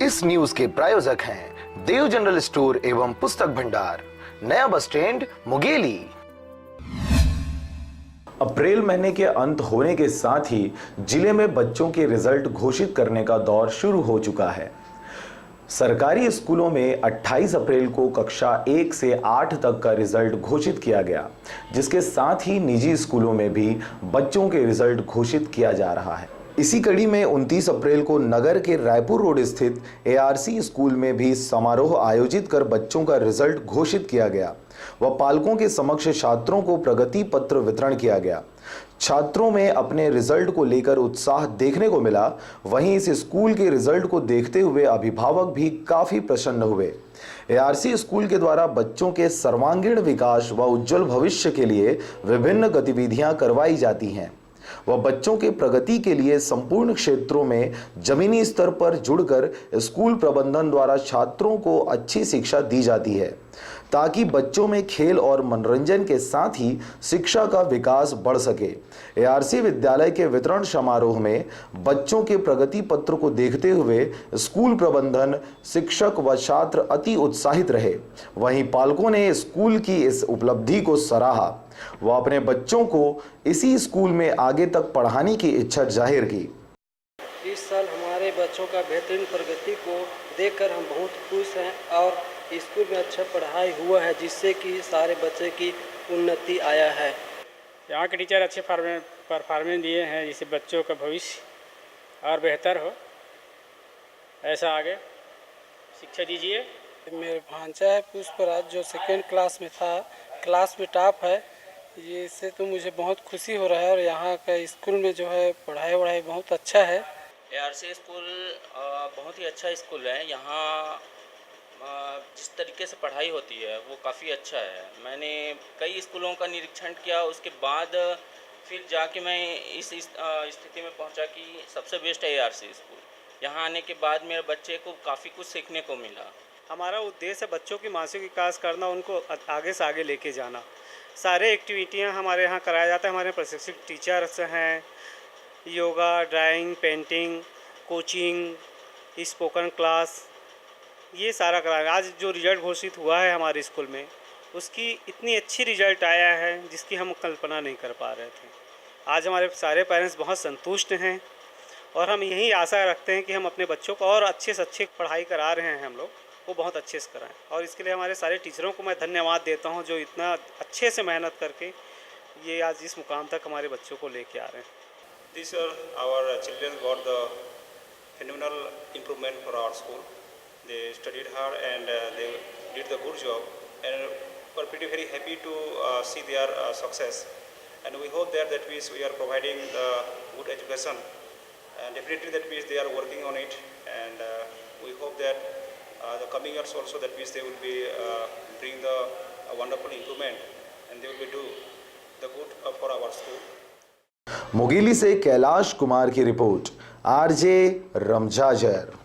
इस न्यूज के प्रायोजक हैं देव जनरल स्टोर एवं पुस्तक भंडार, नया बस स्टैंड, मुंगेली। अप्रैल महीने के अंत होने के साथ ही जिले में बच्चों के रिजल्ट घोषित करने का दौर शुरू हो चुका है। सरकारी स्कूलों में 28 अप्रैल को कक्षा 1 से 8 तक का रिजल्ट घोषित किया गया, जिसके साथ ही निजी स्कूलों में भी बच्चों के रिजल्ट घोषित किया जा रहा है। इसी कड़ी में 29 अप्रैल को नगर के रायपुर रोड स्थित ARC स्कूल में भी समारोह आयोजित कर बच्चों का रिजल्ट घोषित किया गया व पालकों के समक्ष छात्रों को प्रगति पत्र वितरण किया गया। छात्रों में अपने रिजल्ट को लेकर उत्साह देखने को मिला। वहीं इस स्कूल के रिजल्ट को देखते हुए अभिभावक भी काफी प्रसन्न हुए। ARC स्कूल के द्वारा बच्चों के सर्वांगीण विकास व उज्जवल भविष्य के लिए विभिन्न गतिविधियां करवाई जाती हैं व बच्चों के प्रगति के लिए संपूर्ण क्षेत्रों में जमीनी स्तर पर जुड़कर स्कूल प्रबंधन द्वारा छात्रों को अच्छी शिक्षा दी जाती है, ताकि बच्चों में खेल और मनोरंजन के साथ ही शिक्षा का विकास बढ़ सके। ARC विद्यालय के वितरण समारोह में बच्चों के प्रगति पत्र को देखते हुए स्कूल प्रबंधन, शिक्षक व छात्र अति उत्साहित रहे। वहीं पालकों ने स्कूल की इस उपलब्धि को सराहा व अपने बच्चों को इसी स्कूल में आगे तक पढ़ाने की इच्छा जाहिर की। इस साल हमारे बच्चों का बेहतरीन प्रगति को देखकर हम बहुत खुश हैं और स्कूल में अच्छा पढ़ाई हुआ है, जिससे कि सारे बच्चे की उन्नति आया है। यहाँ के टीचर अच्छे परफॉर्मेंस दिए हैं, जिससे बच्चों का भविष्य और बेहतर हो, ऐसा आगे शिक्षा दीजिए। मेरे भांजा है पुष्पराज, जो सेकेंड क्लास में था, क्लास में टॉप है। ये इससे तो मुझे बहुत खुशी हो रहा है और यहाँ का स्कूल में जो है पढ़ाई बहुत अच्छा है। ARC स्कूल बहुत ही अच्छा स्कूल है। यहाँ जिस तरीके से पढ़ाई होती है वो काफ़ी अच्छा है। मैंने कई स्कूलों का निरीक्षण किया, उसके बाद फिर जाके मैं इस स्थिति में पहुंचा कि सबसे बेस्ट है ARC स्कूल। यहाँ आने के बाद मेरे बच्चे को काफ़ी कुछ सीखने को मिला। हमारा उद्देश्य है बच्चों की मानसिक विकास करना, उनको आगे से आगे लेके जाना। सारे एक्टिविटियाँ हमारे यहाँ कराया जाता है। हमारे प्रशिक्षित टीचर्स हैं, yoga, drawing, painting, coaching, spoken class, ये सारा कराया। आज जो रिजल्ट घोषित हुआ है हमारे स्कूल में, उसकी इतनी अच्छी रिजल्ट आया है जिसकी हम कल्पना नहीं कर पा रहे थे। आज हमारे सारे पेरेंट्स बहुत संतुष्ट हैं और हम यही आशा रखते हैं कि हम अपने बच्चों को और अच्छे से अच्छी पढ़ाई करा रहे हैं, हम लोग वो बहुत अच्छे से कराएं। और इसके लिए हमारे सारे टीचरों को मैं धन्यवाद देता हूं, जो इतना अच्छे से मेहनत करके ये आज इस मुकाम तक हमारे बच्चों को लेके आ रहे हैं। This year our children got the phenomenal improvement for our school. They studied hard and they did the good job, and we're pretty very happy to see their success. And we hope that we are providing the good education, and definitely that means they are working on it. And we hope that the coming years also that means they will be bring the wonderful improvement, and they will be do the good for our school. Mungeli से कैलाश कुमार की report, RJ रमजाजर।